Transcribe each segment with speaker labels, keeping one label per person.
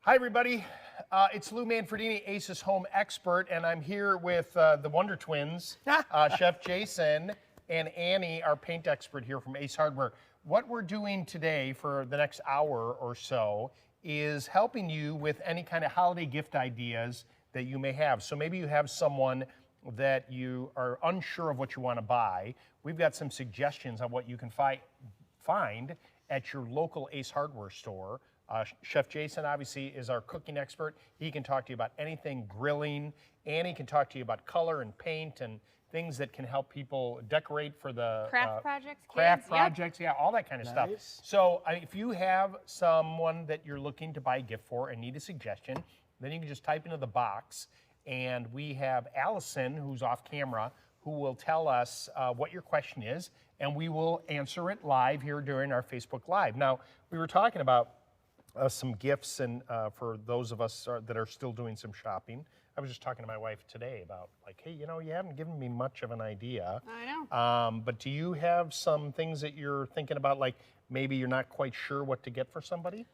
Speaker 1: Hi, everybody. It's Lou Manfredini, Ace's Home Expert, and I'm here with the Wonder Twins, Chef Jason and Annie, our paint expert here from Ace Hardware. What we're doing today for the next hour or so is helping you with any kind of holiday gift ideas that you may have. So maybe you have someone that you are unsure of what you want to buy. We've got some suggestions on what you can find at your local Ace Hardware store. Chef Jason obviously is our cooking expert. He can talk to you about anything grilling. Annie can talk to you about color and paint and things that can help people decorate for the
Speaker 2: craft projects,
Speaker 1: craft projects, yeah, all that kind of stuff. So if you have someone that you're looking to buy a gift for and need a suggestion, then you can just type into the box, and we have Allison, who's off camera, who will tell us what your question is, and we will answer it live here during our Facebook Live. Now, we were talking about some gifts, and for those of us that are still doing some shopping. I was just talking to my wife today about, like, hey, you know, you haven't given me much of an idea.
Speaker 2: I know.
Speaker 1: But do you have some things that you're thinking about, like maybe you're not quite sure what to get for somebody?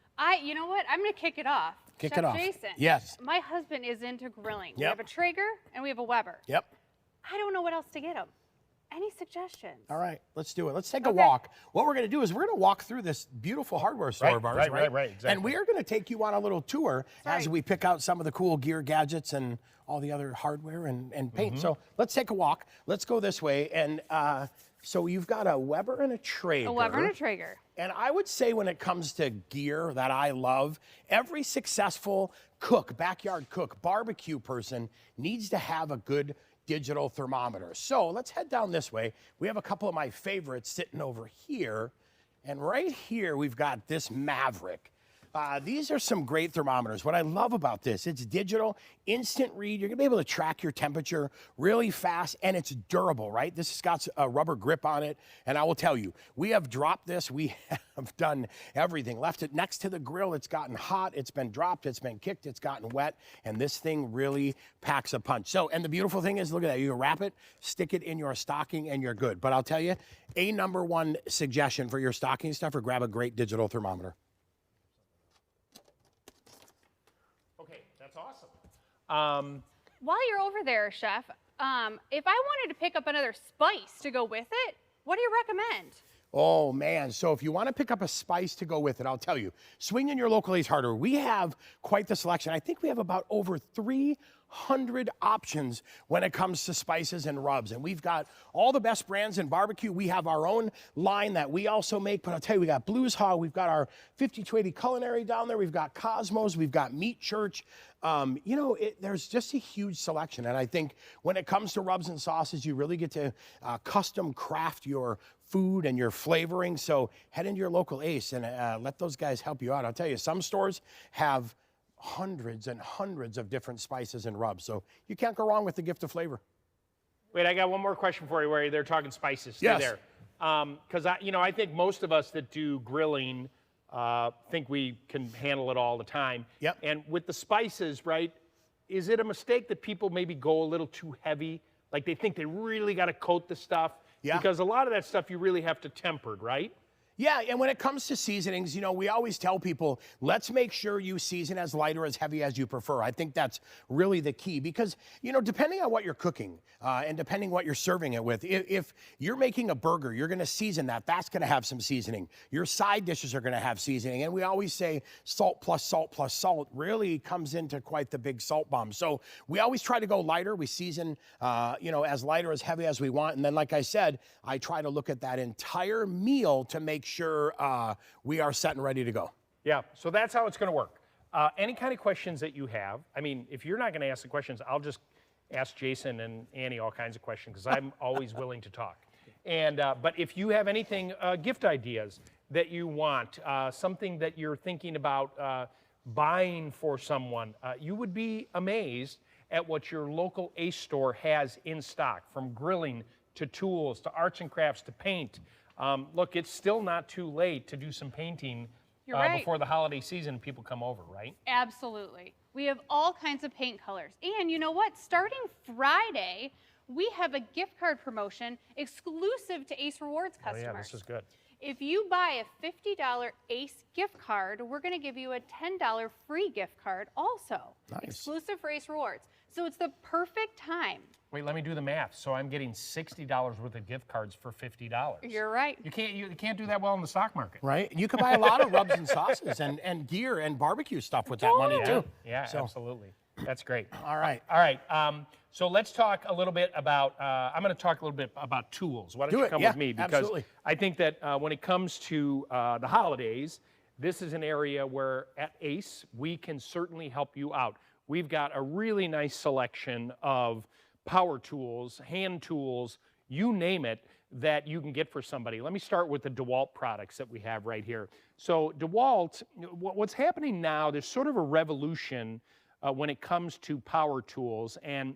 Speaker 2: You know what? I'm going to kick it off.
Speaker 3: Kick it off.
Speaker 2: Jason.
Speaker 3: Yes.
Speaker 2: My husband is into grilling.
Speaker 3: Yep.
Speaker 2: We have a Traeger and we have a Weber.
Speaker 3: Yep.
Speaker 2: I don't know what else to get him. Any suggestions?
Speaker 3: All right, let's do it. Let's take a walk. What we're going to do is we're going to walk through this beautiful hardware store of ours,
Speaker 1: right, exactly.
Speaker 3: And we are going to take you on a little tour as we pick out some of the cool gear, gadgets, and all the other hardware and paint. So let's take a walk. Let's go this way. And so you've got a Weber and a Traeger.
Speaker 2: A Weber and a Traeger.
Speaker 3: And I would say when it comes to gear that I love, every successful cook, backyard cook, barbecue person needs to have a good digital thermometer. So let's head down this way. We have a couple of my favorites sitting over here. And right here, we've got this Maverick. These are some great thermometers. What I love about this, it's digital, instant read. You're gonna be able to track your temperature really fast, and it's durable, right? This has got a rubber grip on it, and I will tell you, we have dropped this. We have done everything. Left it next to the grill. It's gotten hot. It's been dropped. It's been kicked. It's gotten wet, and this thing really packs a punch. So, and the beautiful thing is, look at that. You wrap it, stick it in your stocking, and you're good. But I'll tell you, a #1 suggestion for your stocking stuffer, grab a great digital thermometer.
Speaker 1: Awesome.
Speaker 2: While you're over there, Chef, if I wanted to pick up another spice to go with it, what do you recommend?
Speaker 3: Oh, man. So if you want to pick up a spice to go with it, I'll tell you, swing in your local Ace Hardware. We have quite the selection. I think we have about over 300 options when it comes to spices and rubs. And we've got all the best brands in barbecue. We have our own line that we also make. But I'll tell you, we got Blues Hog. We've got our 5280 Culinary down there. We've got Cosmos. We've got Meat Church. You know, there's just a huge selection. And I think when it comes to rubs and sauces, you really get to custom craft your food and your flavoring. So head into your local Ace and let those guys help you out. I'll tell you, some stores have hundreds and hundreds of different spices and rubs. So you can't go wrong with the gift of flavor.
Speaker 1: Wait, I got one more question for you where they're talking spices. Stay there. Because I think most of us that do grilling think we can handle it all the time.
Speaker 3: Yep.
Speaker 1: And with the spices, right, is it a mistake that people maybe go a little too heavy? Like they think they really got to coat the stuff?
Speaker 3: Yeah.
Speaker 1: Because a lot of that stuff you really have to temper, right?
Speaker 3: Yeah, and when it comes to seasonings, you know, we always tell people, let's make sure you season as light or as heavy as you prefer. I think that's really the key because, you know, depending on what you're cooking and depending what you're serving it with, if you're making a burger, you're going to season that. That's going to have some seasoning. Your side dishes are going to have seasoning. And we always say salt plus salt plus salt really comes into quite the big salt bomb. So we always try to go lighter. We season, you know, as light or as heavy as we want. And then, like I said, I try to look at that entire meal to make sure we are set and ready to go.
Speaker 1: Yeah, so that's how it's going to work. Any kind of questions that you have, I mean, if you're not going to ask the questions, I'll just ask Jason and Annie all kinds of questions because I'm always willing to talk. And but if you have anything, gift ideas that you want, something that you're thinking about buying for someone, you would be amazed at what your local Ace store has in stock, from grilling to tools to arts and crafts to paint. Look, it's still not too late to do some painting before the holiday season. People come over, right?
Speaker 2: Absolutely. We have all kinds of paint colors. And you know what? Starting Friday, we have a gift card promotion exclusive to Ace Rewards customers.
Speaker 1: Oh, yeah, this is good.
Speaker 2: If you buy a $50 Ace gift card, we're going to give you a $10 free gift card also.
Speaker 3: Nice.
Speaker 2: Exclusive for Ace Rewards. So it's the perfect time.
Speaker 1: Wait, let me do the math. So I'm getting $60 worth of gift cards for $50.
Speaker 2: You're right.
Speaker 1: You can't do that well in the stock market.
Speaker 3: Right? You can buy a lot of rubs and sauces and gear and barbecue stuff with that money too.
Speaker 1: Yeah,
Speaker 3: So-
Speaker 1: absolutely. That's great.
Speaker 3: All right.
Speaker 1: All right. So let's talk a little bit about, I'm going to talk a little bit about tools. Why don't
Speaker 3: Do
Speaker 1: you
Speaker 3: it.
Speaker 1: come
Speaker 3: Yeah,
Speaker 1: with me? Because
Speaker 3: absolutely.
Speaker 1: I think that when it comes to the holidays, this is an area where at ACE, we can certainly help you out. We've got a really nice selection of power tools, hand tools, you name it, that you can get for somebody. Let me start with the Dewalt products that we have right here. So Dewalt, what's happening now, there's sort of a revolution when it comes to power tools, and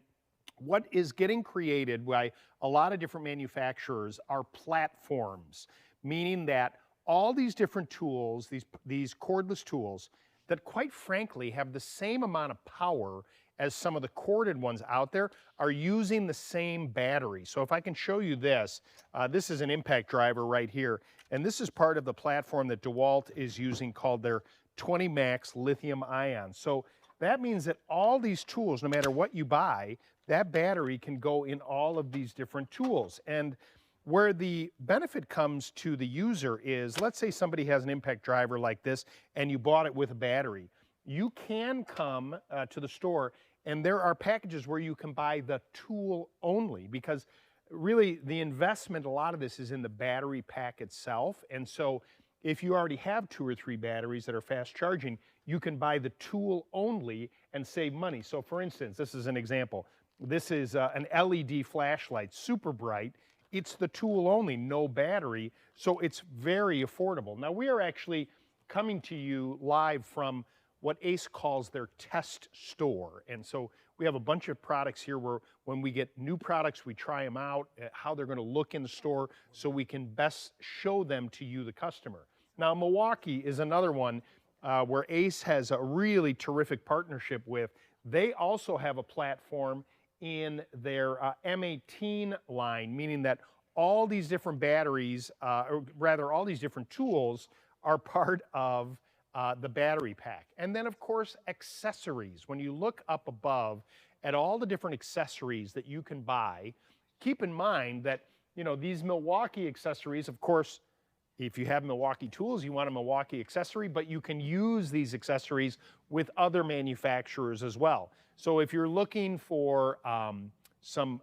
Speaker 1: what is getting created by a lot of different manufacturers are platforms, meaning that all these different tools, these cordless tools, that quite frankly have the same amount of power as some of the corded ones out there, are using the same battery. So if I can show you this, this is an impact driver right here, and this is part of the platform that Dewalt is using called their 20 Max lithium ion. So that means that all these tools, no matter what you buy, that battery can go in all of these different tools. And where the benefit comes to the user is, let's say somebody has an impact driver like this and you bought it with a battery. You can come to the store and there are packages where you can buy the tool only, because really the investment, a lot of this is in the battery pack itself. And so if you already have 2 or 3 batteries that are fast charging, you can buy the tool only and save money. So for instance, this is an example. This is an LED flashlight, super bright. It's the tool only, no battery, so it's very affordable. Now we are actually coming to you live from what ACE calls their test store. And so we have a bunch of products here where when we get new products, we try them out, how they're gonna look in the store so we can best show them to you, the customer. Now Milwaukee is another one where ACE has a really terrific partnership with. They also have a platform in their M18 line, meaning that all these different batteries, or rather all these different tools are part of the battery pack. And then of course, accessories. When you look up above at all the different accessories that you can buy, keep in mind that, you know, these Milwaukee accessories, of course, if you have Milwaukee tools, you want a Milwaukee accessory, but you can use these accessories with other manufacturers as well. So if you're looking for some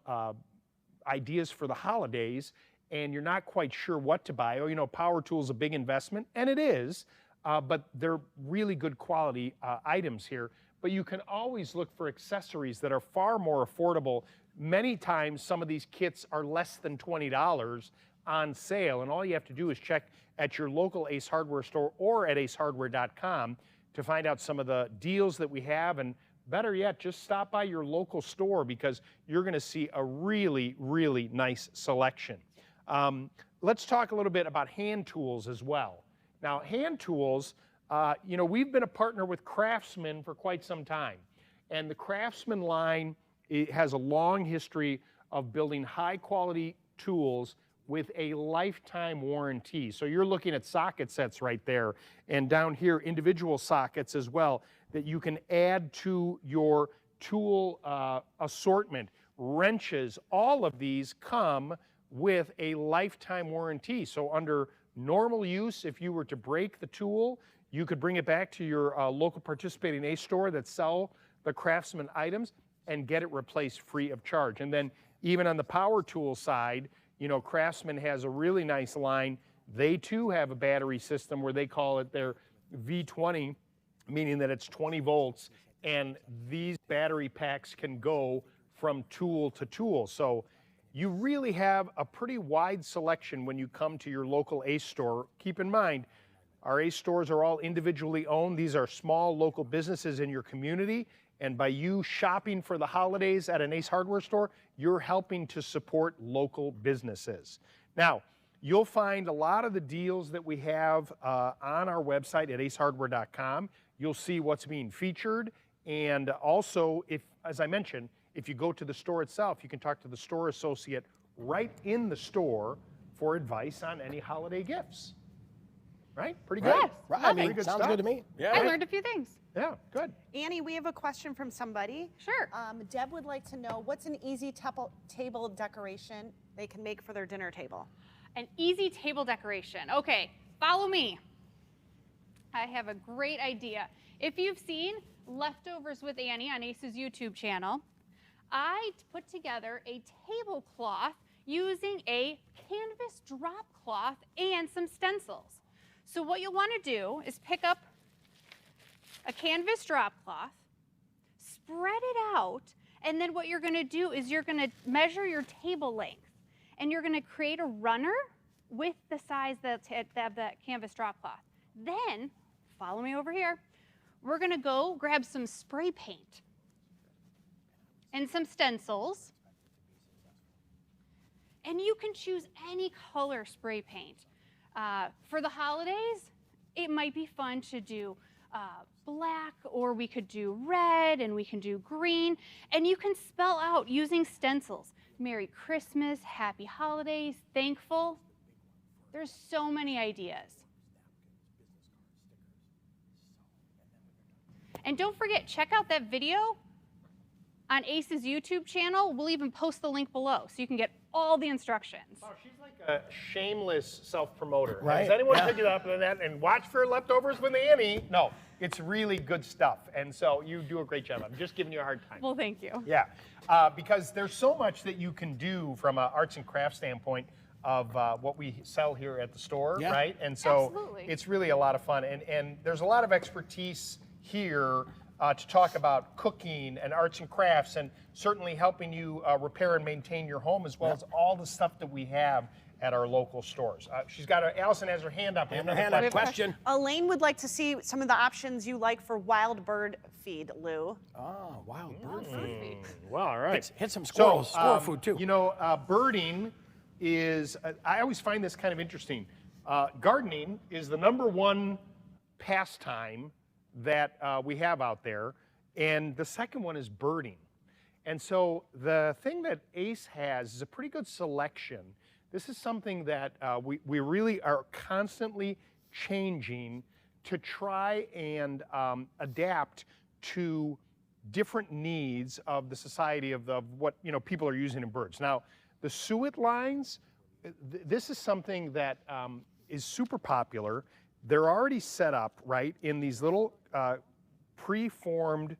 Speaker 1: ideas for the holidays and you're not quite sure what to buy, or, you know, power tool is a big investment, and it is, but they're really good quality items here. But you can always look for accessories that are far more affordable. Many times some of these kits are less than $20 on sale, and all you have to do is check at your local Ace Hardware store or at acehardware.com to find out some of the deals that we have, and better yet, just stop by your local store because you're gonna see a really, really nice selection. Let's talk a little bit about hand tools as well. Now, hand tools, you know, we've been a partner with Craftsman for quite some time, and the Craftsman line, it has a long history of building high quality tools with a lifetime warranty. So you're looking at socket sets right there, and down here, individual sockets as well that you can add to your tool assortment. Wrenches, all of these come with a lifetime warranty. So under normal use, if you were to break the tool, you could bring it back to your local participating ACE store that sell the Craftsman items and get it replaced free of charge. And then even on the power tool side, you know, Craftsman has a really nice line. They too have a battery system where they call it their V20, meaning that it's 20 volts, and these battery packs can go from tool to tool. So you really have a pretty wide selection when you come to your local ACE store. Keep in mind, our ACE stores are all individually owned. These are small local businesses in your community, and by you shopping for the holidays at an ACE Hardware store, you're helping to support local businesses. Now, you'll find a lot of the deals that we have on our website at acehardware.com. You'll see what's being featured, and also, if, as I mentioned, if you go to the store itself, you can talk to the store associate right in the store for advice on any holiday gifts. Right? Pretty good.
Speaker 2: Yes,
Speaker 3: Right,
Speaker 2: love
Speaker 3: I mean,
Speaker 2: it.
Speaker 1: good
Speaker 3: sounds
Speaker 1: stuff.
Speaker 3: good to me. Yeah.
Speaker 2: I learned a few things.
Speaker 1: Yeah, good.
Speaker 4: Annie, we have a question from somebody.
Speaker 2: Sure.
Speaker 4: Deb would like to know what's an easy table decoration they can make for their dinner table.
Speaker 2: An easy table decoration. Okay, follow me. I have a great idea. If you've seen Leftovers with Annie on Ace's YouTube channel, I put together a tablecloth using a canvas drop cloth and some stencils. So what you'll want to do is pick up a canvas drop cloth, spread it out, and then what you're going to do is you're going to measure your table length, and you're going to create a runner with the size of that canvas drop cloth. Then, follow me over here, we're going to go grab some spray paint and some stencils, and you can choose any color spray paint. For the holidays, it might be fun to do black, or we could do red, and we can do green, and you can spell out using stencils. Merry Christmas, Happy Holidays, Thankful. There's so many ideas. And don't forget, check out that video on Ace's YouTube channel. We'll even post the link below so you can get all the instructions.
Speaker 1: Oh, she's like a shameless self-promoter.
Speaker 3: Right,
Speaker 1: Has anyone
Speaker 3: yeah.
Speaker 1: picked it up on that and watch for Leftovers with Annie? No, it's really good stuff. And so you do a great job. I'm just giving you a hard time.
Speaker 2: Well, thank you.
Speaker 1: Yeah, because there's so much that you can do from an arts and crafts standpoint of what we sell here at the store,
Speaker 3: Yeah.
Speaker 1: right? And so
Speaker 2: Absolutely.
Speaker 1: it's really a lot of fun. And there's a lot of expertise here to talk about cooking and arts and crafts, and certainly helping you repair and maintain your home, as well as all the stuff that we have at our local stores. Allison has her hand up.
Speaker 3: And her hand up. Question.
Speaker 4: Elaine would like to see some of the options you like for wild bird feed, Lou.
Speaker 3: Oh, wild bird food.
Speaker 1: Well, all right.
Speaker 3: Hit some squirrels. Squirrel food, too.
Speaker 1: You know, birding is, I always find this kind of interesting. Gardening is the #1 pastime that we have out there, and the second one is birding. And so the thing that Ace has is a pretty good selection. This is something that we really are constantly changing to try and adapt to different needs of the society of what people are using in birds. Now, the suet lines, this is something that is super popular. They're already set up, right, in these little pre-formed,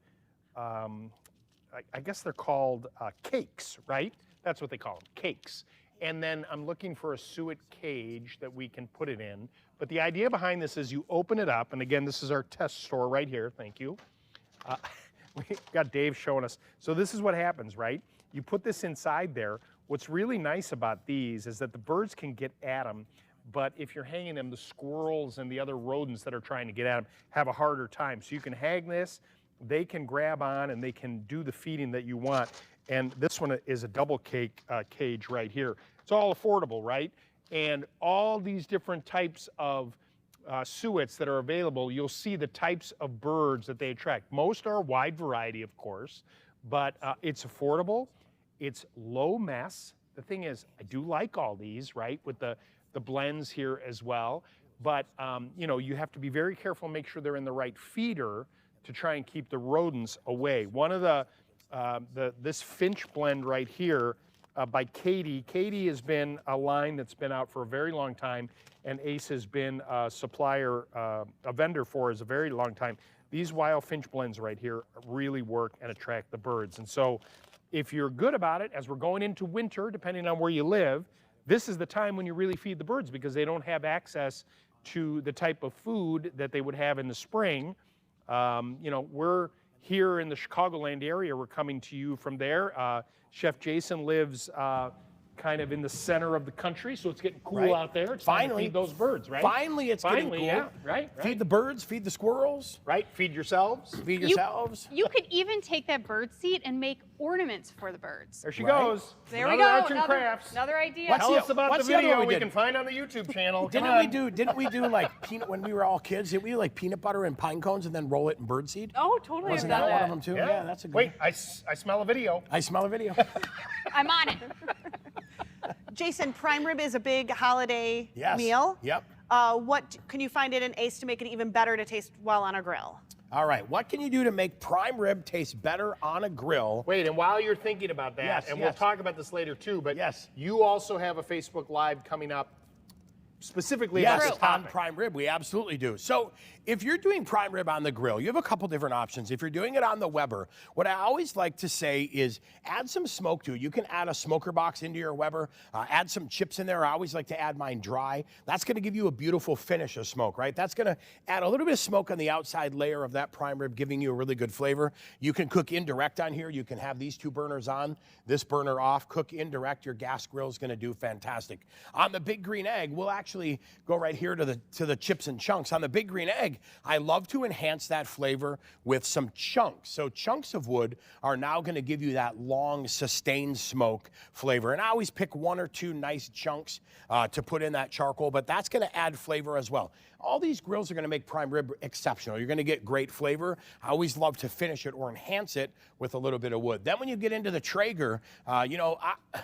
Speaker 1: I guess they're called cakes, right? That's what they call them, cakes. And then I'm looking for a suet cage that we can put it in. But the idea behind this is you open it up, and again, this is our test store right here, thank you. We got Dave showing us. So this is what happens, right? You put this inside there. What's really nice about these is that the birds can get at them, but if you're hanging them, the squirrels and the other rodents that are trying to get at them have a harder time. So you can hang this, they can grab on, and they can do the feeding that you want. And this one is a double cage right here. It's all affordable, right? And all these different types of suets that are available, you'll see the types of birds that they attract. Most are a wide variety, of course, but it's affordable. It's low mess. The thing is, I do like all these, right, with the blends here as well. But, you have to be very careful and make sure they're in the right feeder to try and keep the rodents away. One of this Finch blend right here by Katie. Katie has been a line that's been out for a very long time, and Ace has been a supplier, a vendor for us a very long time. These wild Finch blends right here really work and attract the birds. And so if you're good about it, as we're going into winter, depending on where you live, this is the time when you really feed the birds, because they don't have access to the type of food that they would have in the spring. We're here in the Chicagoland area. We're coming to you from there. Chef Jason lives kind of in the center of the country, so it's getting cool
Speaker 3: Right.
Speaker 1: out there. It's time to feed those birds, right?
Speaker 3: Finally, it's getting cool.
Speaker 1: Yeah, right.
Speaker 3: Feed the birds, feed the squirrels,
Speaker 1: Right, feed yourselves.
Speaker 3: feed yourselves.
Speaker 2: You could even take that bird seat and make ornaments for the birds.
Speaker 1: There she
Speaker 3: Right.
Speaker 1: goes.
Speaker 2: There we
Speaker 1: Another
Speaker 2: go.
Speaker 1: arts and crafts.
Speaker 2: Another idea.
Speaker 3: What's
Speaker 1: Tell
Speaker 3: the-
Speaker 1: us about
Speaker 3: what's
Speaker 1: the
Speaker 3: the other
Speaker 1: video
Speaker 3: one we
Speaker 1: we
Speaker 3: did?
Speaker 1: can find on the YouTube channel. Come
Speaker 3: Didn't
Speaker 1: on.
Speaker 3: we do like peanut when we were all kids? Didn't we do like peanut butter and pine cones and then roll it in birdseed?
Speaker 2: Oh, totally.
Speaker 3: Wasn't
Speaker 2: I've
Speaker 3: that
Speaker 2: done
Speaker 3: one of them too? Yeah, that's a good.
Speaker 1: Wait, I smell a video.
Speaker 3: I smell a video.
Speaker 2: I'm on it.
Speaker 4: Jason, prime rib is a big holiday
Speaker 3: Yes.
Speaker 4: meal.
Speaker 3: Yep.
Speaker 4: What can you find it in Ace to make it even better to taste well on a grill?
Speaker 3: All right, what can you do to make prime rib taste better on a grill?
Speaker 1: Wait, and while you're thinking about that,
Speaker 3: Yes,
Speaker 1: and
Speaker 3: yes.
Speaker 1: we'll talk about this later too, but
Speaker 3: Yes.
Speaker 1: you also have a Facebook Live coming up specifically about
Speaker 3: Yes,
Speaker 1: this
Speaker 3: on
Speaker 1: topic.
Speaker 3: prime rib, we absolutely do. So if you're doing prime rib on the grill, you have a couple different options. If you're doing it on the Weber, what I always like to say is add some smoke to it. You can add a smoker box into your Weber, add some chips in there. I always like to add mine dry. That's gonna give you a beautiful finish of smoke, right? That's gonna add a little bit of smoke on the outside layer of that prime rib, giving you a really good flavor. You can cook indirect on here. You can have these two burners on, this burner off, cook indirect. Your gas grill is gonna do fantastic. On the Big Green Egg, we'll actually go right here to the chips and chunks. On the Big Green Egg, I love to enhance that flavor with some chunks. So chunks of wood are now gonna give you that long, sustained smoke flavor. And I always pick 1 or 2 nice chunks to put in that charcoal, but that's gonna add flavor as well. All these grills are gonna make prime rib exceptional. You're gonna get great flavor. I always love to finish it or enhance it with a little bit of wood. Then when you get into the Traeger,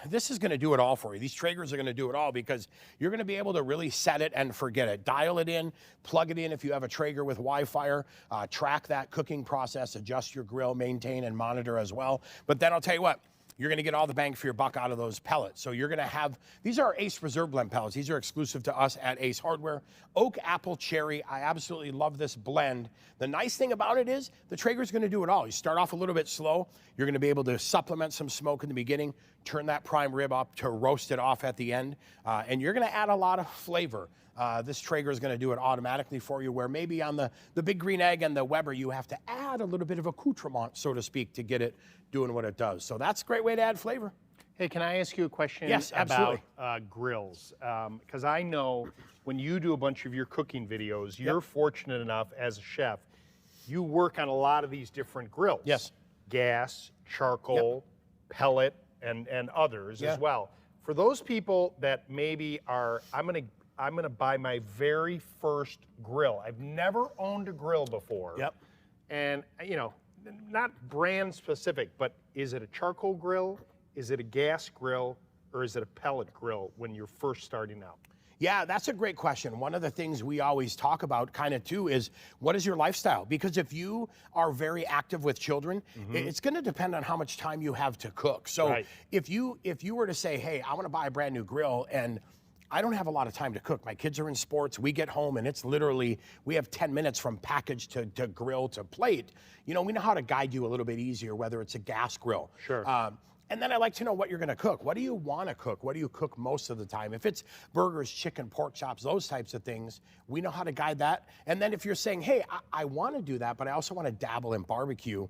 Speaker 3: this is gonna do it all for you. These Traegers are gonna do it all because you're gonna be able to really set it and forget it. Dial it in, plug it in if you have a Traeger with Wi-Fi, track that cooking process, adjust your grill, maintain and monitor as well. But then I'll tell you what, you're gonna get all the bang for your buck out of those pellets. So you're gonna have, these are Ace Reserve Blend pellets. These are exclusive to us at Ace Hardware. Oak, apple, cherry. I absolutely love this blend. The nice thing about it is the Traeger's gonna do it all. You start off a little bit slow. You're gonna be able to supplement some smoke in the beginning, turn that prime rib up to roast it off at the end, and you're gonna add a lot of flavor. This Traeger is going to do it automatically for you, where maybe on the Big Green Egg and the Weber, you have to add a little bit of accoutrement, so to speak, to get it doing what it does. So that's a great way to add flavor.
Speaker 1: Hey, can I ask you a question
Speaker 3: Yes,
Speaker 1: about
Speaker 3: absolutely.
Speaker 1: grills? Because I know when you do a bunch of your cooking videos, you're fortunate enough as a chef, you work on a lot of these different grills.
Speaker 3: Yes.
Speaker 1: Gas, charcoal, pellet, and others as well. For those people that maybe are, I'm gonna buy my very first grill. I've never owned a grill before.
Speaker 3: Yep.
Speaker 1: And not brand specific, but is it a charcoal grill? Is it a gas grill? Or is it a pellet grill when you're first starting out?
Speaker 3: Yeah, that's a great question. One of the things we always talk about kind of too is what is your lifestyle? Because if you are very active with children, it's going to depend on how much time you have to cook. So if you were to say, hey, I want to buy a brand new grill and I don't have a lot of time to cook. My kids are in sports. We get home and it's literally, we have 10 minutes from package to grill to plate. We know how to guide you a little bit easier, whether it's a gas grill.
Speaker 1: Sure.
Speaker 3: And then I like to know what you're gonna cook. What do you wanna cook? What do you cook most of the time? If it's burgers, chicken, pork chops, those types of things, we know how to guide that. And then if you're saying, hey, I wanna do that, but I also wanna dabble in barbecue,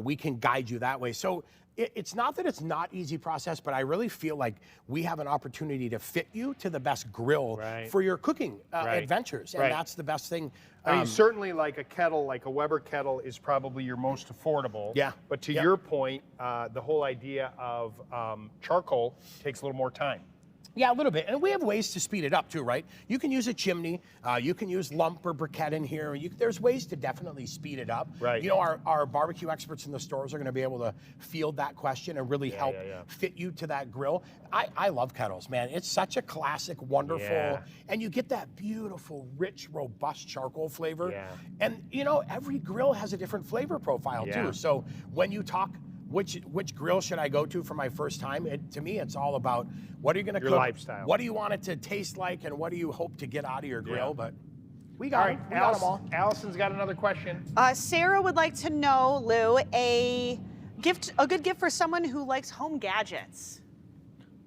Speaker 3: we can guide you that way. So it's not that it's not easy process, but I really feel like we have an opportunity to fit you to the best grill for your cooking adventures. And that's the best thing.
Speaker 1: I mean, certainly like a kettle, like a Weber kettle is probably your most affordable.
Speaker 3: Yeah.
Speaker 1: But to your point, the whole idea of charcoal takes a little more time.
Speaker 3: Yeah, a little bit. And we have ways to speed it up too, right? You can use a chimney. You can use lump or briquette in here. There's ways to definitely speed it up.
Speaker 1: Right.
Speaker 3: Our barbecue experts in the stores are going to be able to field that question and really help fit you to that grill. I love kettles, man. It's such a classic, wonderful, and you get that beautiful, rich, robust charcoal flavor.
Speaker 1: Yeah.
Speaker 3: And, every grill has a different flavor profile too. So when you talk, which grill should I go to for my first time? To me, it's all about what are you going to cook?
Speaker 1: Your lifestyle.
Speaker 3: What do you want it to taste like, and what do you hope to get out of your grill? But we got
Speaker 1: All right,
Speaker 3: we got them all.
Speaker 1: Allison's got another question.
Speaker 4: Sarah would like to know, Lou, a good gift for someone who likes home gadgets.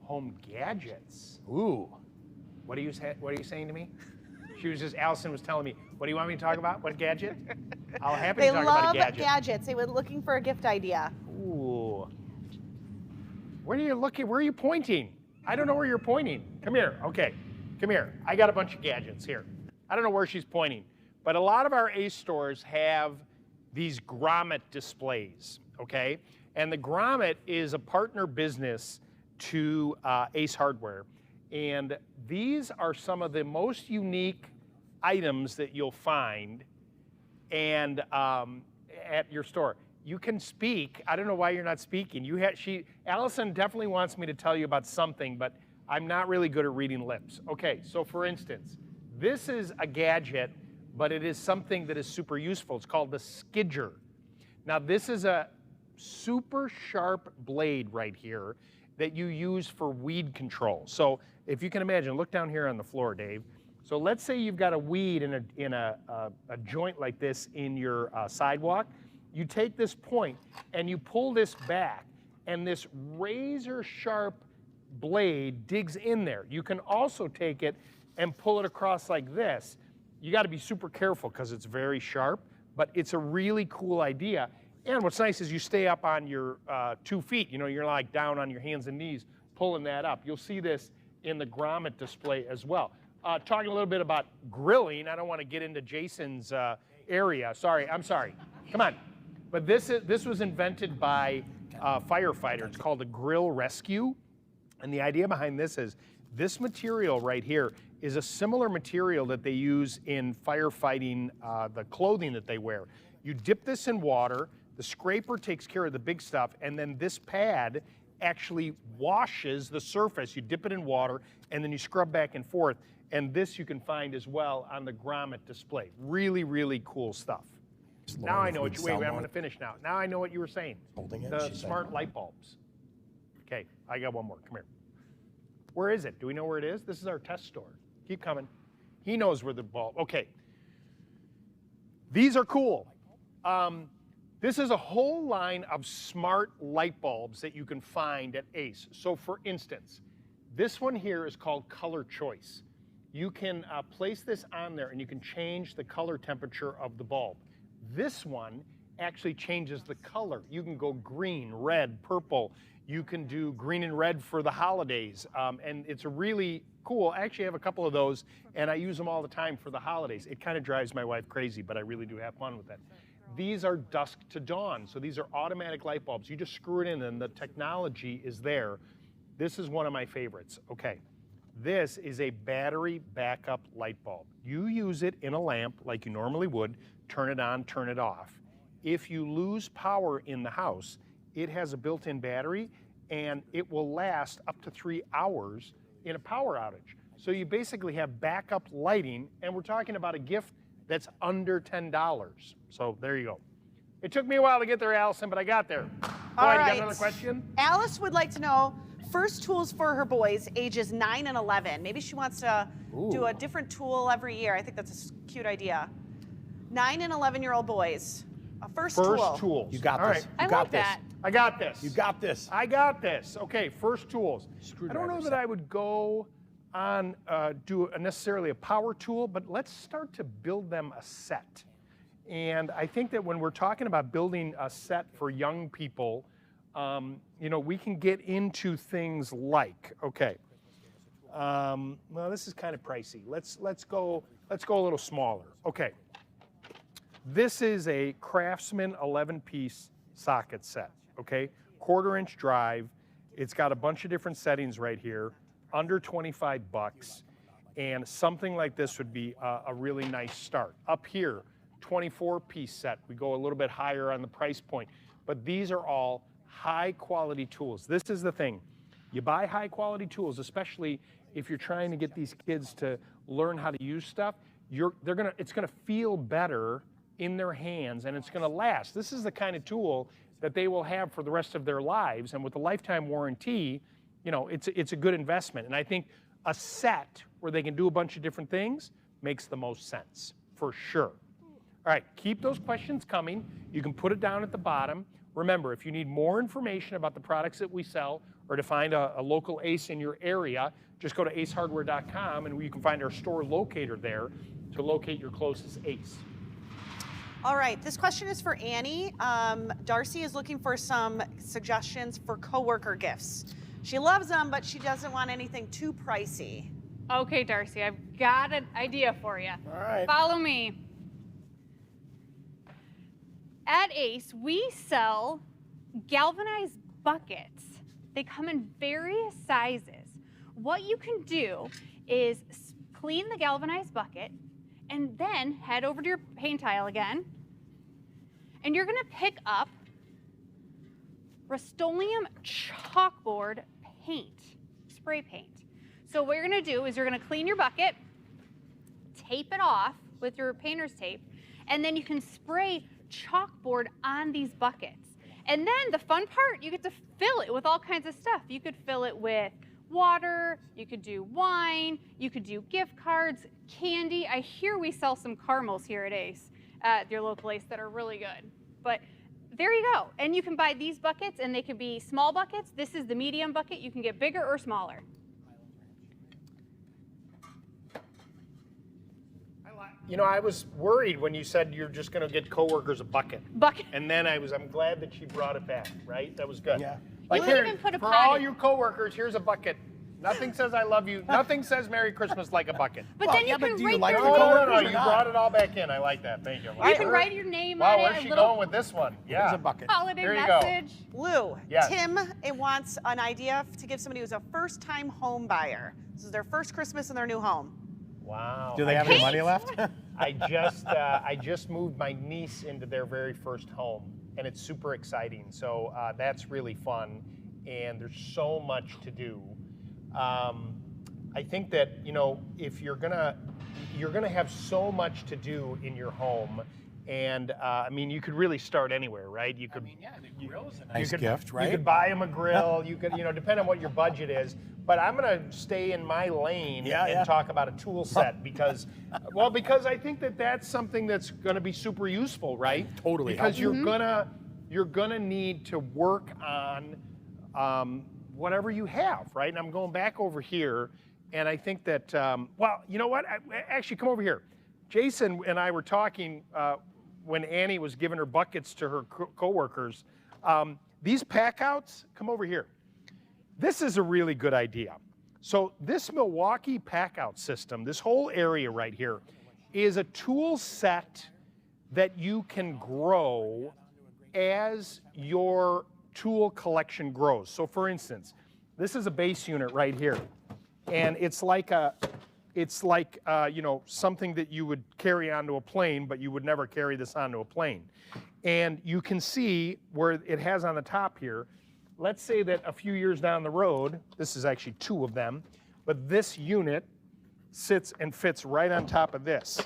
Speaker 1: Home gadgets.
Speaker 3: Ooh.
Speaker 1: What are you saying to me? Allison was telling me, what do you want me to talk about? What gadget? I'll happy
Speaker 4: They
Speaker 1: to talk about a
Speaker 4: love
Speaker 1: gadget.
Speaker 4: gadgets. They were looking for a gift idea.
Speaker 1: Ooh. Where are you looking? Where are you pointing? I don't know where you're pointing. Come here. Okay. Come here. I got a bunch of gadgets here. I don't know where she's pointing, but a lot of our Ace stores have these grommet displays, okay? And the grommet is a partner business to Ace Hardware. And these are some of the most unique items that you'll find and at your store. You can speak. I don't know why you're not speaking. Allison definitely wants me to tell you about something, but I'm not really good at reading lips. Okay, so for instance, this is a gadget, but it is something that is super useful. It's called the Skidger. Now this is a super sharp blade right here that you use for weed control. So if you can imagine, look down here on the floor, Dave. So let's say you've got a weed in a joint like this in your sidewalk. You take this point and you pull this back, and this razor sharp blade digs in there. You can also take it and pull it across like this. You got to be super careful because it's very sharp, but it's a really cool idea. And what's nice is you stay up on your 2 feet. You know, you're like down on your hands and knees pulling that up. You'll see this in the grommet display as well. Talking a little bit about grilling, I don't want to get into Jason's area. I'm sorry. Come on. But this was invented by a firefighter. It's called a grill rescue. And the idea behind this is this material right here is a similar material that they use in firefighting the clothing that they wear. You dip this in water, the scraper takes care of the big stuff, and then this pad actually washes the surface. You dip it in water, and then you scrub back and forth. And this you can find as well on the grommet display. Really, really cool stuff. Now I know what you, wait, I'm gonna finish now. Now I know what you were saying.
Speaker 3: Holding it,
Speaker 1: The smart light bulbs. Okay, I got one more, come here. Where is it? Do we know where it is? This is our test store. Keep coming. He knows where the bulb, okay. These are cool. This is a whole line of smart light bulbs that you can find at Ace. So for instance, this one here is called Color Choice. You can place this on there and you can change the color temperature of the bulb. This one actually changes the color. You can go green, red, purple. You can do green and red for the holidays. And it's a really cool, I actually have a couple of those and I use them all the time for the holidays. It kind of drives my wife crazy, but I really do have fun with that. These are dusk to dawn. So these are automatic light bulbs. You just screw it in and the technology is there. This is one of my favorites. Okay. This is a battery backup light bulb. You use it in a lamp like you normally would, turn it on, turn it off. If you lose power in the house, it has a built-in battery and it will last up to 3 hours in a power outage. So you basically have backup lighting, and we're talking about a gift that's under $10. So there you go. It took me a while to get there, Allison, but I got there.
Speaker 4: All
Speaker 1: right. You
Speaker 4: right.
Speaker 1: got another question?
Speaker 4: Alice would like to know first tools for her boys, ages 9 and 11. Maybe she wants to do a different tool every year. I think that's a cute idea. 9 and 11-year-old boys. A first tool.
Speaker 1: tools.
Speaker 3: You got
Speaker 1: All
Speaker 3: this.
Speaker 1: right.
Speaker 3: You
Speaker 2: I
Speaker 3: got
Speaker 2: like
Speaker 3: this.
Speaker 2: that.
Speaker 1: I got this.
Speaker 3: You got this.
Speaker 1: I got this. Okay, first tools. I don't know
Speaker 3: Screwdriver
Speaker 1: that I would go on do necessarily a power tool, but let's start to build them a set. And I think that when we're talking about building a set for young people, you know, we can get into things like, okay, well, this is kind of pricey. Let's go a little smaller. Okay, this is a Craftsman 11-piece socket set. Okay, 1/4-inch drive. It's got a bunch of different settings right here, under 25 bucks, and something like this would be a really nice start. Up here, 24-piece set. We go a little bit higher on the price point, but these are all high-quality tools. This is the thing. You buy high-quality tools, especially if you're trying to get these kids to learn how to use stuff. It's gonna feel better in their hands, and it's gonna last. This is the kind of tool that they will have for the rest of their lives, and with the lifetime warranty, you know, it's a good investment. And I think a set where they can do a bunch of different things makes the most sense, for sure. All right, keep those questions coming. You can put it down at the bottom. Remember, if you need more information about the products that we sell or to find a local Ace in your area, just go to acehardware.com and you can find our store locator there to locate your closest Ace.
Speaker 4: All right, this question is for Annie. Darcy is looking for some suggestions for coworker gifts. She loves them, but she doesn't want anything too pricey.
Speaker 2: Okay, Darcy, I've got an idea for you.
Speaker 3: All right.
Speaker 2: Follow me. At Ace, we sell galvanized buckets. They come in various sizes. What you can do is clean the galvanized bucket and then head over to your paint tile again, and you're gonna pick up Rust-Oleum chalkboard paint, spray paint. So what you're gonna do is you're gonna clean your bucket, tape it off with your painter's tape, and then you can spray chalkboard on these buckets. And then the fun part, you get to fill it with all kinds of stuff. You could fill it with water, you could do wine, you could do gift cards, candy. I hear we sell some caramels here at Ace, at your local Ace, that are really good. But there you go. And you can buy these buckets, and they can be small buckets. This is the medium bucket. You can get bigger or smaller.
Speaker 1: You know, I was worried when you said you're just going to get coworkers a bucket. And then I'm glad that she brought it back, right? That was good.
Speaker 3: Yeah.
Speaker 1: Like
Speaker 2: You
Speaker 1: here,
Speaker 2: even put a
Speaker 1: for
Speaker 2: pot
Speaker 1: all
Speaker 2: in.
Speaker 1: you coworkers, here's a bucket. Nothing says I love you. Nothing says Merry Christmas like a bucket.
Speaker 2: But
Speaker 3: Well,
Speaker 2: then
Speaker 3: yeah,
Speaker 2: you
Speaker 3: but
Speaker 2: can
Speaker 3: do you
Speaker 2: write
Speaker 3: like
Speaker 2: your
Speaker 3: the
Speaker 2: name.
Speaker 3: coworkers
Speaker 1: No,
Speaker 3: or
Speaker 1: you
Speaker 3: not?
Speaker 1: brought it all back in. I like that. Thank you.
Speaker 2: You can write your name
Speaker 1: Wow,
Speaker 2: on
Speaker 1: where's
Speaker 2: it.
Speaker 1: she
Speaker 2: A little
Speaker 1: going with this one?
Speaker 3: Here's
Speaker 1: Yeah.
Speaker 3: a bucket.
Speaker 2: holiday
Speaker 1: There you go.
Speaker 2: message.
Speaker 4: Lou,
Speaker 1: Yes.
Speaker 4: Tim wants an idea to give somebody who's a first-time home buyer. This is their first Christmas in their new home.
Speaker 1: Wow.
Speaker 5: Do they have any money left?
Speaker 1: I just moved my niece into their very first home, and it's super exciting. So that's really fun, and there's so much to do. I think that, you know, if you're gonna have so much to do in your home, and I mean, you could really start anywhere, right? You could.
Speaker 3: Yeah, the grill's a
Speaker 5: Nice gift,
Speaker 3: right?
Speaker 1: You could buy them a grill. You could, you know, depend on what your budget is. But I'm going to stay in my lane and talk about a tool set because, because I think that that's something that's going to be super useful, right?
Speaker 3: Totally.
Speaker 1: Because you're gonna need to work on whatever you have, right? And I'm going back over here, and I think that well, you know what? Actually, come over here. Jason and I were talking when Annie was giving her buckets to her coworkers. These pack outs, come over here. This is a really good idea. So this Milwaukee pack out system, this whole area right here, is a tool set that you can grow as your tool collection grows. So for instance, this is a base unit right here. And it's like you know, something that you would carry onto a plane, but you would never carry this onto a plane. And you can see where it has on the top here, let's say that a few years down the road, this is actually two of them, but this unit sits and fits right on top of this.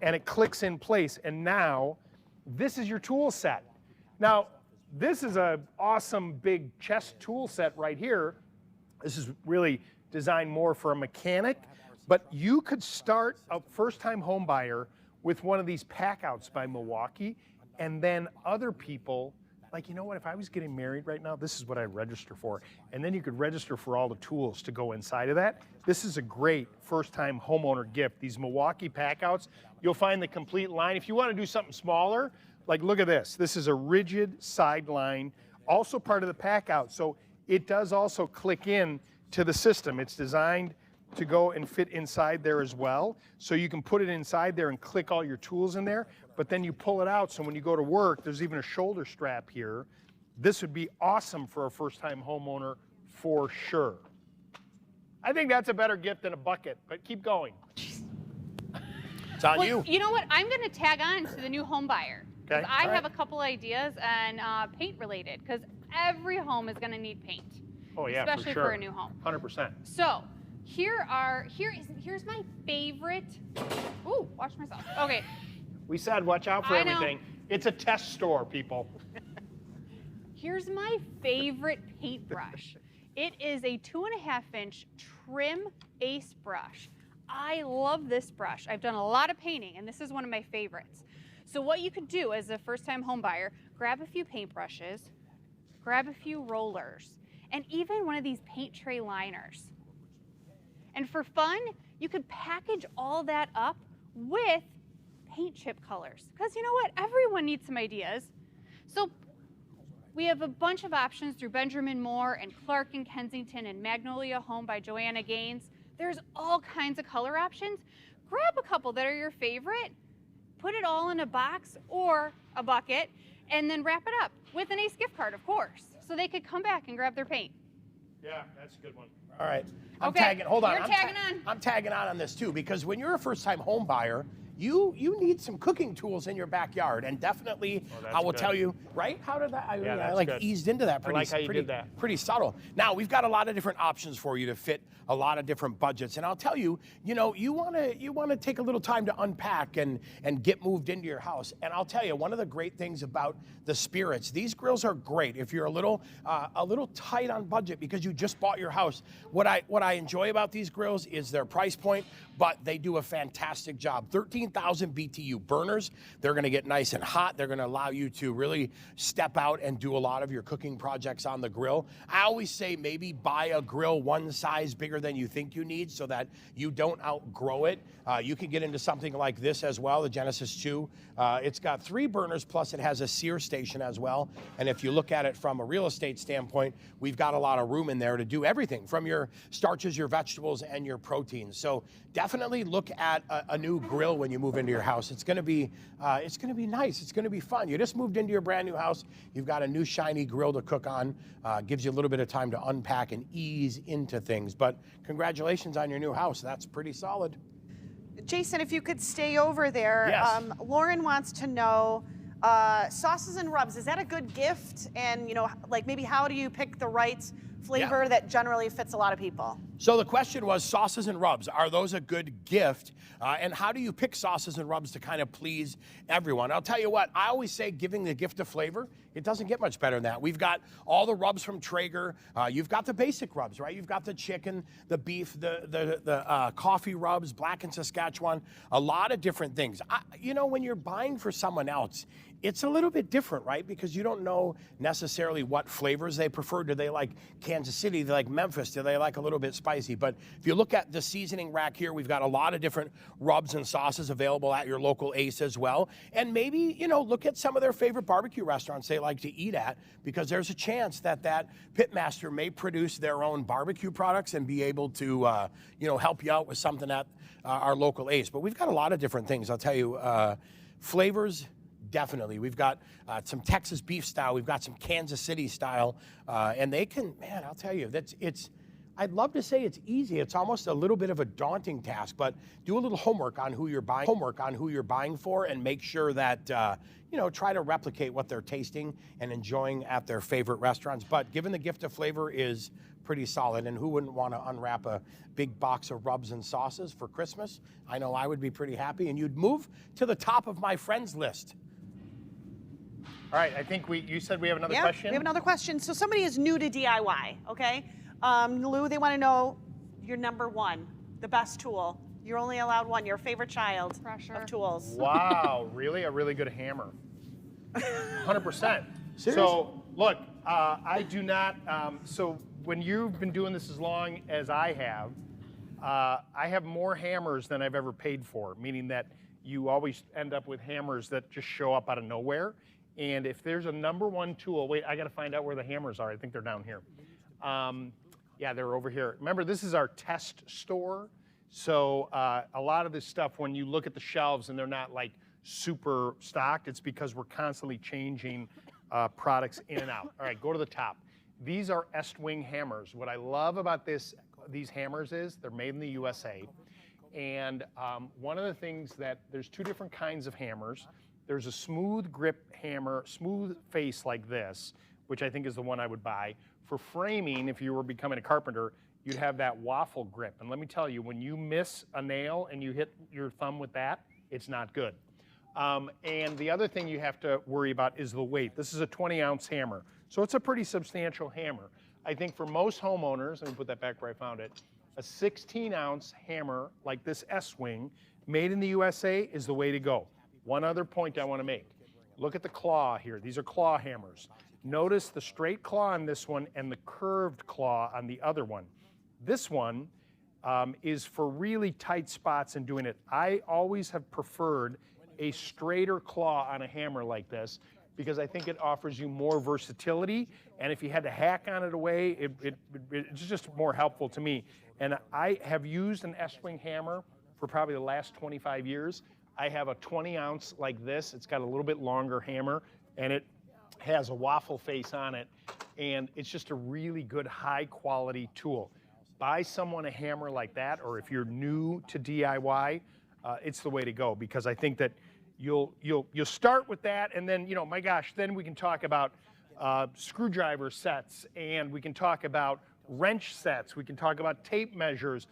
Speaker 1: And it clicks in place, and now this is your tool set. Now, this is an awesome big chest tool set right here. This is really designed more for a mechanic, but you could start a first-time home buyer with one of these pack outs by Milwaukee, and then other people, like, you know what, if I was getting married right now, this is what I'd register for. And then you could register for all the tools to go inside of that. This is a great first-time homeowner gift. These Milwaukee pack outs, you'll find the complete line. If you want to do something smaller, like look at this. This is a rigid sideline, also part of the pack out. So it does also click in to the system. It's designed to go and fit inside there as well. So you can put it inside there and click all your tools in there, but then you pull it out, so when you go to work, there's even a shoulder strap here. This would be awesome for a first-time homeowner for sure. I think that's a better gift than a bucket, but keep going.
Speaker 3: It's on
Speaker 2: Well,
Speaker 3: you.
Speaker 2: you know what? I'm going to tag on to the new home buyer. 'Cause
Speaker 1: Okay.
Speaker 2: I
Speaker 1: All
Speaker 2: have
Speaker 1: right.
Speaker 2: a couple ideas and paint related, because every home is going to need paint.
Speaker 1: Oh yeah,
Speaker 2: especially
Speaker 1: for sure.
Speaker 2: for a new home.
Speaker 1: 100%.
Speaker 2: So here's my favorite. Ooh, watch myself. Okay,
Speaker 1: We said watch out for
Speaker 2: I know.
Speaker 1: everything. It's a test store, people.
Speaker 2: here's my favorite paintbrush. It is a 2.5-inch trim Ace brush. I love this brush. I've done a lot of painting, and this is one of my favorites. So what you could do as a first-time home buyer, grab a few paintbrushes, grab a few rollers, and even one of these paint tray liners. And for fun, you could package all that up with paint chip colors. Because you know what? Everyone needs some ideas. So we have a bunch of options through Benjamin Moore and Clark and Kensington and Magnolia Home by Joanna Gaines. There's all kinds of color options. Grab a couple that are your favorite, put it all in a box or a bucket, and then wrap it up with an Ace gift card, of course, so they could come back and grab their paint.
Speaker 1: Yeah, that's a good one.
Speaker 3: All right. I'm
Speaker 2: Okay,
Speaker 3: tagging, hold on.
Speaker 2: you're tagging on.
Speaker 3: I'm tagging on this too, because when you're a first-time home buyer, you need some cooking tools in your backyard, and definitely I will tell you, right? How did that? I like
Speaker 1: good.
Speaker 3: eased into that.
Speaker 1: I like how you did that.
Speaker 3: Pretty subtle. Now we've got a lot of different options for you to fit a lot of different budgets, and I'll tell you, you want to take a little time to unpack and get moved into your house. And I'll tell you, one of the great things about the Spirits, these grills are great if you're a little tight on budget because you just bought your house. What I enjoy about these grills is their price point, but they do a fantastic job. 13,000 BTU burners. They're going to get nice and hot. They're going to allow you to really step out and do a lot of your cooking projects on the grill. I always say maybe buy a grill one size bigger than you think you need so that you don't outgrow it. You can get into something like this as well, the Genesis 2. It's got 3 burners, plus it has a sear station as well. And if you look at it from a real estate standpoint, we've got a lot of room in there to do everything from your starches, your vegetables, and your proteins. So definitely look at a new grill when you move into your house. It's going to be nice. It's going to be fun. You just moved into your brand new house. You've got a new shiny grill to cook on. Gives you a little bit of time to unpack and ease into things. But congratulations on your new house. That's pretty solid.
Speaker 4: Jason, if you could stay over there.
Speaker 3: Yes.
Speaker 4: Lauren wants to know, sauces and rubs, is that a good gift? And, like maybe how do you pick the right flavor that generally fits a lot of people?
Speaker 3: So the question was sauces and rubs. Are those a good gift? And how do you pick sauces and rubs to kind of please everyone? I'll tell you what, I always say giving the gift of flavor, it doesn't get much better than that. We've got all the rubs from Traeger. You've got the basic rubs, right? You've got the chicken, the beef, the coffee rubs, Black and Saskatchewan, a lot of different things. When you're buying for someone else, it's a little bit different, right? Because you don't know necessarily what flavors they prefer. Do they like Kansas City? Do they like Memphis? Do they like a little bit spicy? But if you look at the seasoning rack here, we've got a lot of different rubs and sauces available at your local Ace as well. And maybe, look at some of their favorite barbecue restaurants they like to eat at, because there's a chance that pitmaster may produce their own barbecue products and be able to, help you out with something at our local Ace. But we've got a lot of different things. I'll tell you, flavors, definitely. We've got some Texas beef style. We've got some Kansas City style. And they can, man, I'll tell you, I'd love to say it's easy. It's almost a little bit of a daunting task, but do a little homework on who you're buying for, and make sure that, try to replicate what they're tasting and enjoying at their favorite restaurants. But giving the gift of flavor is pretty solid, and who wouldn't want to unwrap a big box of rubs and sauces for Christmas? I know I would be pretty happy, and you'd move to the top of my friends list.
Speaker 1: All right, I think you said we have another question?
Speaker 4: We have another question. So somebody is new to DIY, okay? Lou, they want to know your number one, the best tool. You're only allowed one, your favorite child of tools.
Speaker 1: Wow, really? A really good hammer. 100%.
Speaker 3: Seriously?
Speaker 1: So, look, I do not, so when you've been doing this as long as I have more hammers than I've ever paid for, meaning that you always end up with hammers that just show up out of nowhere. And if there's a number one tool, wait, I got to find out where the hammers are. I think they're down here. Yeah, they're over here. Remember, this is our test store. So a lot of this stuff, when you look at the shelves and they're not like super stocked, it's because we're constantly changing products in and out. All right, go to the top. These are Estwing hammers. What I love about these hammers is they're made in the USA. And one of the things that, there's 2 different kinds of hammers. There's a smooth grip hammer, smooth face like this, which I think is the one I would buy. For framing, if you were becoming a carpenter, you'd have that waffle grip. And let me tell you, when you miss a nail and you hit your thumb with that, it's not good. And the other thing you have to worry about is the weight. This is a 20-ounce hammer, so it's a pretty substantial hammer. I think for most homeowners, let me put that back where I found it, a 16-ounce hammer like this Estwing, made in the USA, is the way to go. One other point I want to make. Look at the claw here. These are claw hammers. Notice the straight claw on this one and the curved claw on the other one. This one is for really tight spots and doing it. I always have preferred a straighter claw on a hammer like this because I think it offers you more versatility, and if you had to hack on it away, it's just more helpful to me. And I have used an Estwing hammer for probably the last 25 years. I have a 20-ounce like this. It's got a little bit longer hammer, and it has a waffle face on it, and it's just a really good, high-quality tool. Buy someone a hammer like that, or if you're new to DIY, it's the way to go, because I think that you'll start with that, and then, my gosh, then we can talk about screwdriver sets, and we can talk about wrench sets, we can talk about tape measures,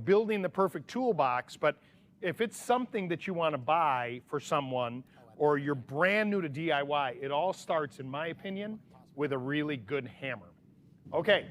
Speaker 1: building the perfect toolbox. But if it's something that you want to buy for someone, or you're brand new to DIY, it all starts, in my opinion, with a really good hammer. Okay,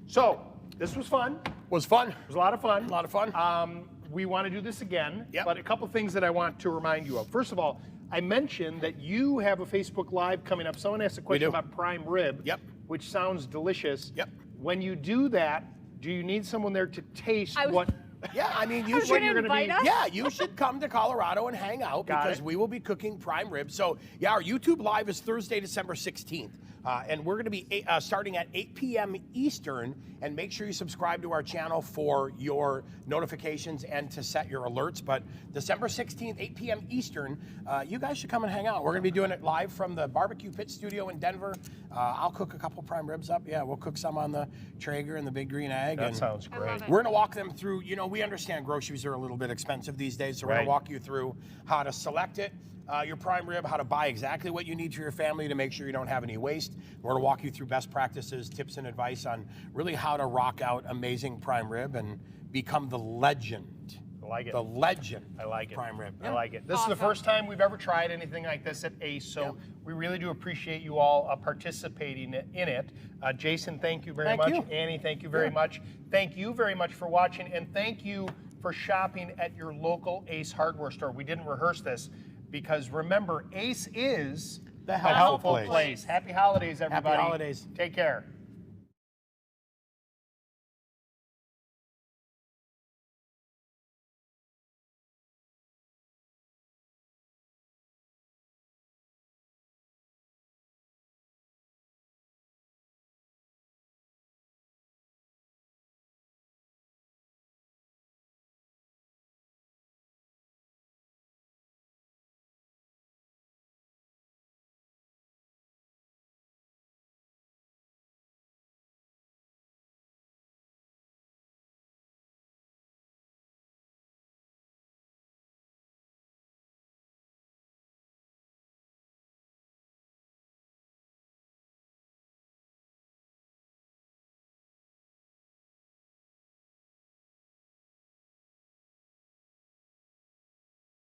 Speaker 1: so this was fun.
Speaker 3: Was fun.
Speaker 1: It was a lot of fun.
Speaker 3: A lot of fun.
Speaker 1: We want to do this again,
Speaker 3: Yep.
Speaker 1: but a couple things that I want to remind you of. First of all, I mentioned that you have a Facebook Live coming up. Someone asked a question
Speaker 3: do.
Speaker 1: about prime rib,
Speaker 3: Yep.
Speaker 1: which sounds delicious.
Speaker 3: Yep.
Speaker 1: When you do that, do you need someone there to taste
Speaker 2: I was-
Speaker 1: what?
Speaker 3: Yeah, I mean, you
Speaker 2: was
Speaker 3: should.
Speaker 2: gonna
Speaker 1: you're gonna
Speaker 2: invite
Speaker 1: be-
Speaker 2: us?
Speaker 3: Yeah, you should come to Colorado and hang out
Speaker 1: Got
Speaker 3: because
Speaker 1: it.
Speaker 3: we will be cooking prime rib. So, yeah, our YouTube Live is Thursday, December 16th. And we're going to be starting at 8 p.m. Eastern. And make sure you subscribe to our channel for your notifications and to set your alerts. But December 16th, 8 p.m. Eastern, you guys should come and hang out. We're going to be doing it live from the Barbecue Pit Studio in Denver. I'll cook a couple prime ribs up. Yeah, we'll cook some on the Traeger and the Big Green Egg.
Speaker 1: That
Speaker 3: and
Speaker 1: sounds
Speaker 2: I love
Speaker 1: great.
Speaker 2: it.
Speaker 3: we're going to walk them through, we understand groceries are a little bit expensive these days, so we're going
Speaker 1: Right.
Speaker 3: to walk you through how to select it, your prime rib, how to buy exactly what you need for your family to make sure you don't have any waste. We're going to walk you through best practices, tips, and advice on really how to rock out amazing prime rib and become the legend.
Speaker 1: I like it.
Speaker 3: The legend.
Speaker 1: I like it.
Speaker 3: Prime rib.
Speaker 1: I like it. This is
Speaker 2: Awesome.
Speaker 1: the first time we've ever tried anything like this at ACE, so we really do appreciate you all participating in it. Jason, thank you very
Speaker 3: Thank
Speaker 1: much.
Speaker 3: you.
Speaker 1: Annie, thank you very much. Thank you very much for watching, and thank you for shopping at your local ACE hardware store. We didn't rehearse this because remember, ACE is
Speaker 3: The helpful place.
Speaker 1: Happy holidays, everybody.
Speaker 3: holidays.
Speaker 1: Take care.